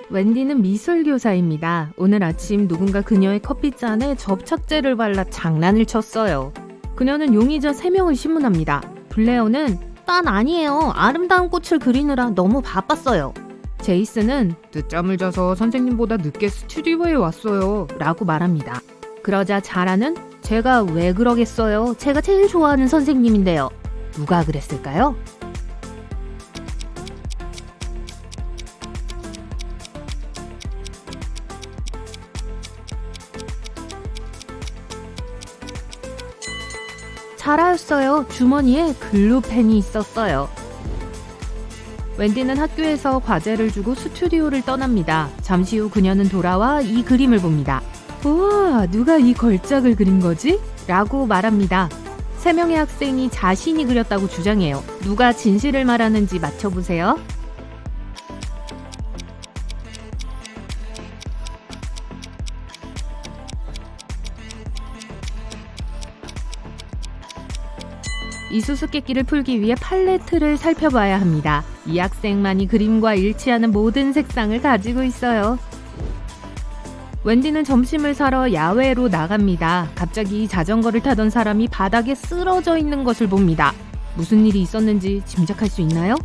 웬디는 미술교사입니다. 오늘 아침 누군가 그녀의 커피잔에 접착제를 발라 장난을 쳤어요. 그녀는 용의자 3명을 신문합니다. 블레어는 난 아니에요. 아름다운 꽃을 그리느라 너무 바빴어요. 제이슨은 늦잠을 자서 선생님보다 늦게 스튜디오에 왔어요 라고 말합니다. 그러자 자라는 제가 왜 그러겠어요. 제가 제일 좋아하는 선생님인데요. 누가 그랬을까요? 자라였어요. 주머니에 글루펜이 있었어요. 웬디는 학교에서 과제를 주고 스튜디오를 떠납니다. 잠시 후 그녀는 돌아와 이 그림을 봅니다. 우와, 누가 이 걸작을 그린 거지? 라고 말합니다. 3명의 학생이 자신이 그렸다고 주장해요. 누가 진실을 말하는지 맞춰보세요. 이 수수께끼를 풀기 위해 팔레트를 살펴봐야 합니다. 이 학생만이 그림과 일치하는 모든 색상을 가지고 있어요. 웬디는 점심을 사러 야외로 나갑니다. 갑자기 자전거를 타던 사람이 바닥에 쓰러져 있는 것을 봅니다. 무슨 일이 있었는지 짐작할 수 있나요?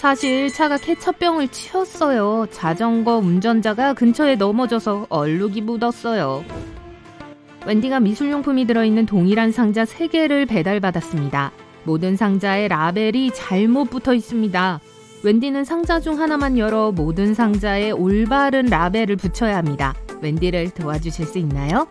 사실 차가 케첩병을 치웠어요. 자전거 운전자가 근처에 넘어져서 얼룩이 묻었어요. 웬디가 미술용품이 들어있는 동일한 상자 3개를 배달받았습니다. 모든 상자에 라벨이 잘못 붙어 있습니다. 웬디는 상자 중 하나만 열어 모든 상자에 올바른 라벨을 붙여야 합니다. 웬디를 도와주실 수 있나요?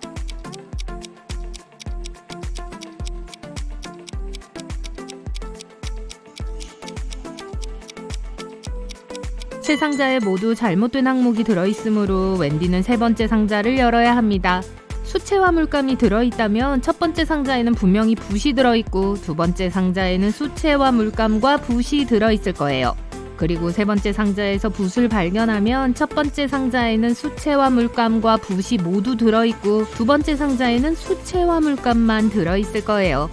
세 상자에 모두 잘못된 항목이 들어있으므로 웬디는 3번째 상자를 열어야 합니다. 수채화 물감이 들어있다면 첫 번째 상자에는 분명히 붓이 들어있고 2번째 상자에는 수채화 물감과 붓이 들어있을 거예요. 그리고 3번째 상자에서 붓을 발견하면 첫 번째 상자에는 수채화 물감과 붓이 모두 들어있고 2번째 상자에는 수채화 물감만 들어있을 거예요.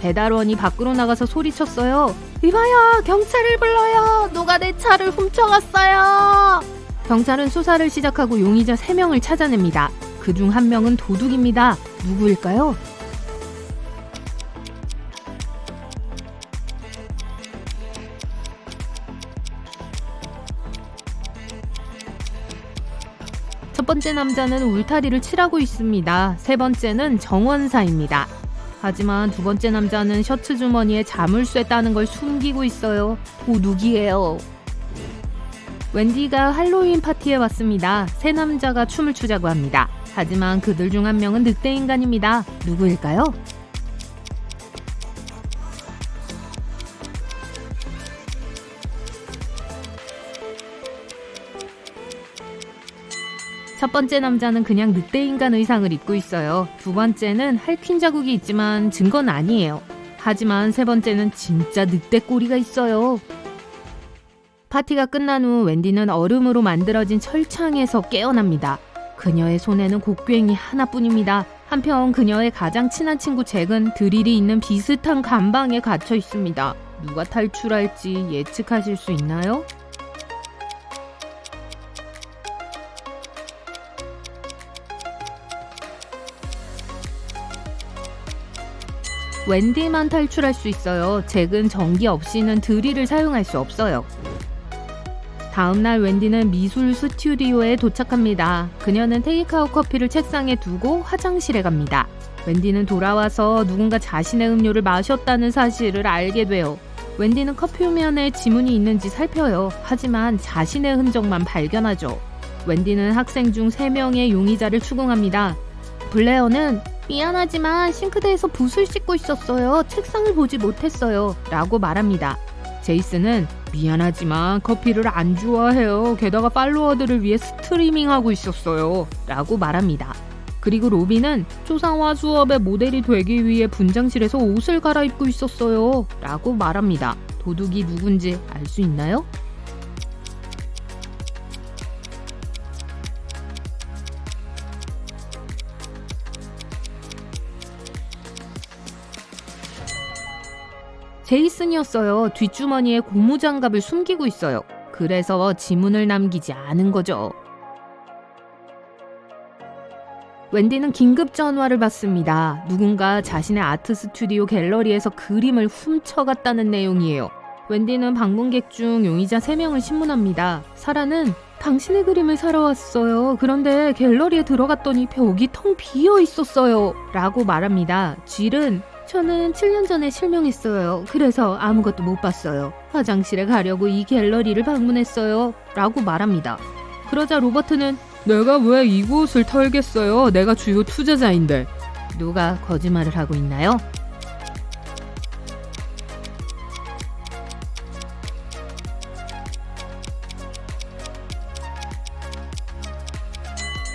배달원이 밖으로 나가서 소리쳤어요. 이봐요, 경찰을 불러요. 누가 내 차를 훔쳐갔어요. 경찰은 수사를 시작하고 용의자 3명을 찾아냅니다. 그중 1명은 도둑입니다. 누구일까요? 첫 번째 남자는 울타리를 칠하고 있습니다. 3번째는 정원사입니다. 하지만 2번째 남자는 셔츠 주머니에 자물쇠 따는 걸 숨기고 있어요. 도둑이에요. 웬디가 할로윈 파티에 왔습니다. 3 남자가 춤을 추자고 합니다. 하지만 그들 중 1명은 늑대인간입니다. 누구일까요? 첫 번째 남자는 그냥 늑대인간 의상을 입고 있어요. 2번째는 할퀸 자국이 있지만 증거는 아니에요. 하지만 3번째는 진짜 늑대 꼬리가 있어요. 파티가 끝난 후 웬디는 얼음으로 만들어진 철창에서 깨어납니다. 그녀의 손에는 곡괭이 하나뿐입니다. 한편 그녀의 가장 친한 친구 잭은 드릴이 있는 비슷한 감방에 갇혀 있습니다. 누가 탈출할지 예측하실 수 있나요? 웬디만 탈출할 수 있어요. 잭은 전기 없이는 드릴을 사용할 수 없어요. 다음날 웬디는 미술 스튜디오에 도착합니다. 그녀는 테이크아웃 커피를 책상에 두고 화장실에 갑니다. 웬디는 돌아와서 누군가 자신의 음료를 마셨다는 사실을 알게 돼요. 웬디는 커피 후면에 지문이 있는지 살펴요. 하지만 자신의 흔적만 발견하죠. 웬디는 학생 중 3명의 용의자를 추궁합니다. 블레어는 미안하지만 싱크대에서 붓을 씻고 있었어요. 책상을 보지 못했어요. 라고 말합니다. 제이슨은 미안하지만 커피를 안 좋아해요. 게다가 팔로워들을 위해 스트리밍하고 있었어요. 라고 말합니다. 그리고 로비는 초상화 수업의 모델이 되기 위해 분장실에서 옷을 갈아입고 있었어요. 라고 말합니다. 도둑이 누군지 알 수 있나요? 제이슨이었어요. 뒷주머니에 고무장갑을 숨기고 있어요. 그래서 지문을 남기지 않은 거죠. 웬디는 긴급 전화를 받습니다. 누군가 자신의 아트 스튜디오 갤러리에서 그림을 훔쳐갔다는 내용이에요. 웬디는 방문객 중 용의자 3명을 신문합니다. 사라는 당신의 그림을 사러 왔어요. 그런데 갤러리에 들어갔더니 벽이 텅 비어 있었어요. 라고 말합니다. 질은 저는 7년 전에 실명했어요. 그래서 아무것도 못 봤어요. 화장실에 가려고 이 갤러리를 방문했어요. 라고 말합니다. 그러자 로버트는 내가 왜 이곳을 털겠어요? 내가 주요 투자자인데. 누가 거짓말을 하고 있나요?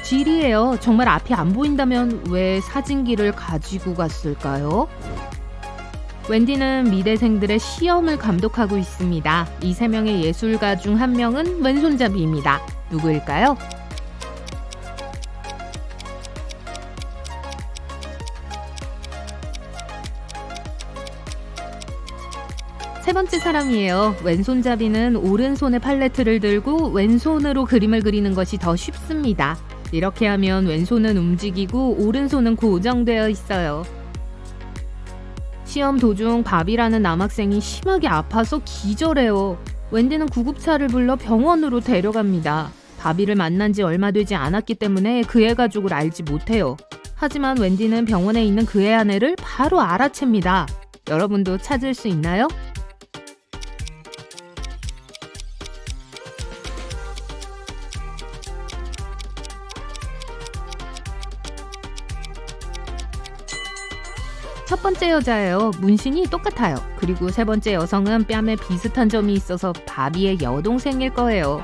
질이에요. 정말 앞이 안 보인다면 왜 사진기를 가지고 갔을까요? 웬디는 미대생들의 시험을 감독하고 있습니다. 이 3명의 예술가 중 한 명은 왼손잡이입니다. 누구일까요? 세 번째 사람이에요. 왼손잡이는 오른손에 팔레트를 들고 왼손으로 그림을 그리는 것이 더 쉽습니다. 이렇게 하면 왼손은 움직이고 오른손은 고정되어 있어요. 시험 도중 바비라는 남학생이 심하게 아파서 기절해요. 웬디는 구급차를 불러 병원으로 데려갑니다. 바비를 만난 지 얼마 되지 않았기 때문에 그의 가족을 알지 못해요. 하지만 웬디는 병원에 있는 그의 아내를 바로 알아챕니다. 여러분도 찾을 수 있나요? 첫 번째 여자예요. 문신이 똑같아요. 그리고 세 번째 여성은 뺨에 비슷한 점이 있어서 바비의 여동생일 거예요.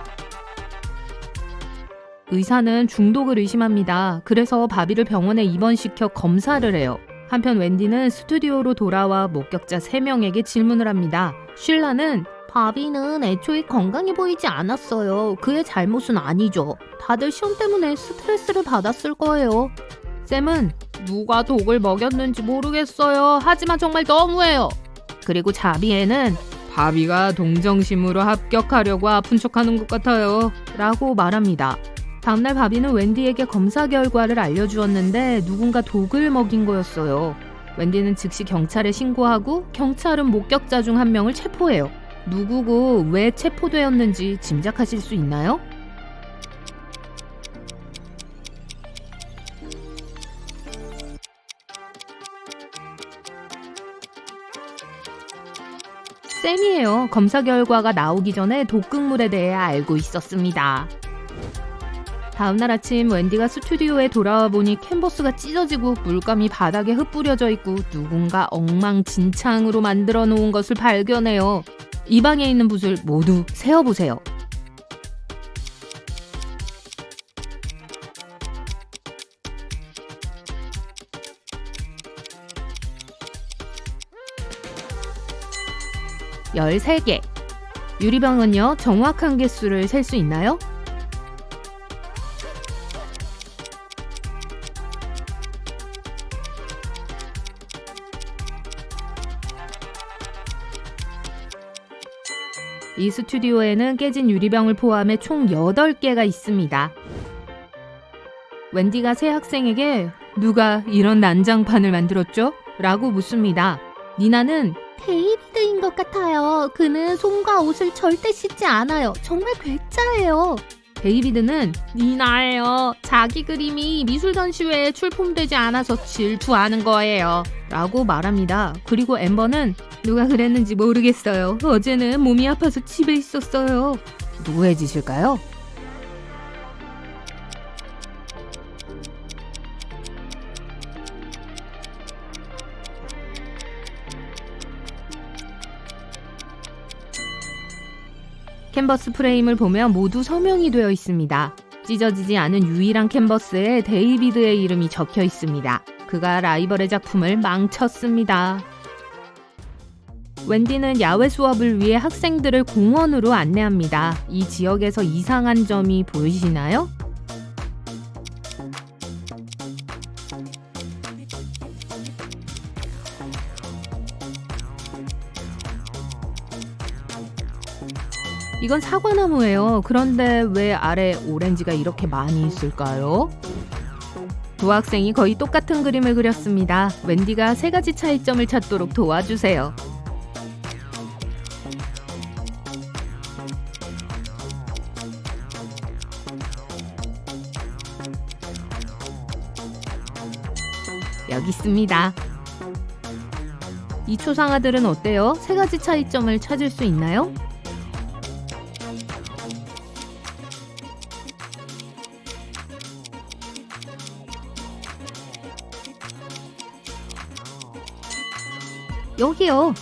의사는 중독을 의심합니다. 그래서 바비를 병원에 입원시켜 검사를 해요. 한편 웬디는 스튜디오로 돌아와 목격자 3명에게 질문을 합니다. 쉴라는 바비는 애초에 건강해 보이지 않았어요. 그의 잘못은 아니죠. 다들 시험 때문에 스트레스를 받았을 거예요. 쌤은 누가 독을 먹였는지 모르겠어요. 하지만 정말 너무해요. 그리고 자비에는 바비가 동정심으로 합격하려고 아픈 척하는 것 같아요. 라고 말합니다. 다음날 바비는 웬디에게 검사 결과를 알려주었는데 누군가 독을 먹인 거였어요. 웬디는 즉시 경찰에 신고하고 경찰은 목격자 중 한 명을 체포해요. 누구고 왜 체포되었는지 짐작하실 수 있나요? 쌤이에요. 검사 결과가 나오기 전에 독극물에 대해 알고 있었습니다. 다음날 아침 웬디가 스튜디오에 돌아와 보니 캔버스가 찢어지고 물감이 바닥에 흩뿌려져 있고 누군가 엉망진창으로 만들어 놓은 것을 발견해요. 이 방에 있는 붓을 모두 세어보세요. (13개) 유리병은요, 정확한 개수를 셀 수 있나요? 이 스튜디오에는 깨진 유리병을 포함해 총 8개가 있습니다. 웬디가 새 학생에게 누가 이런 난장판을 만들었죠? 라고 묻습니다. 니나는 데이비드인 것 같아요. 그는 손과 옷을 절대 씻지 않아요. 정말 괴짜예요. 데이비드는 니나예요. 자기 그림이 미술 전시회에 출품되지 않아서 질투하는 거예요. 라고 말합니다. 그리고 엠버는 누가 그랬는지 모르겠어요. 어제는 몸이 아파서 집에 있었어요. 누구의 짓일까요? 캔버스 프레임을 보면 모두 서명이 되어 있습니다. 찢어지지 않은 유일한 캔버스에 데이비드의 이름이 적혀 있습니다. 그가 라이벌의 작품을 망쳤습니다. 웬디는 야외 수업을 위해 학생들을 공원으로 안내합니다. 이 지역에서 이상한 점이 보이시나요? 이건 사과나무예요. 그런데 왜 아래 오렌지가 이렇게 많이 있을까요? 두 학생이 거의 똑같은 그림을 그렸습니다. 웬디가 세 가지 차이점을 찾도록 도와주세요. 여기 있습니다. 이 초상화들은 어때요? 세 가지 차이점을 찾을 수 있나요? 여기요.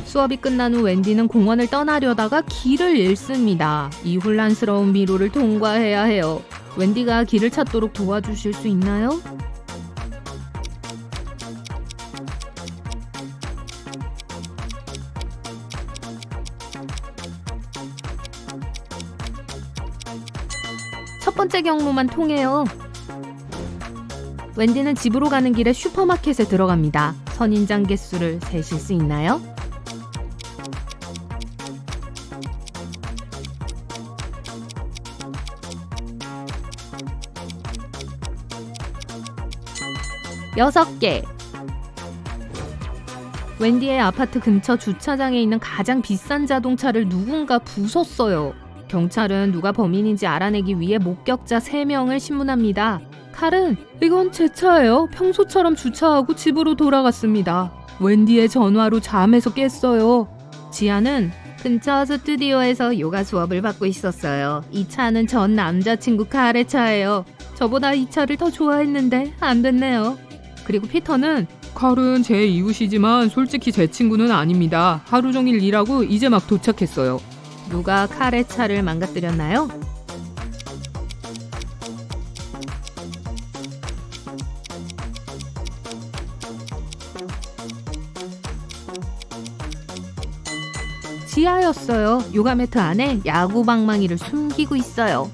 수업이 끝난 후 웬디는 공원을 떠나려다가 길을 잃습니다. 이 혼란스러운 미로를 통과해야 해요. 웬디가 길을 찾도록 도와주실 수 있나요? 첫 번째 경로만 통해요. 웬디는 집으로 가는 길에 슈퍼마켓에 들어갑니다. 선인장 개수를 세실 수 있나요? 여섯 개. 웬디의 아파트 근처 주차장에 있는 가장 비싼 자동차를 누군가 부쉈어요. 경찰은 누가 범인인지 알아내기 위해 목격자 3명을 신문합니다. 칼은 이건 제 차예요. 평소처럼 주차하고 집으로 돌아갔습니다. 웬디의 전화로 잠에서 깼어요. 지아는 근처 스튜디오에서 요가 수업을 받고 있었어요. 이 차는 전 남자친구 칼의 차예요. 저보다 이 차를 더 좋아했는데 안 됐네요. 그리고 피터는 칼은 제 이웃이지만 솔직히 제 친구는 아닙니다. 하루 종일 일하고 이제 막 도착했어요. 누가 칼의 차를 망가뜨렸나요? 지하였어요. 요가 매트 안에 야구 방망이를 숨기고 있어요.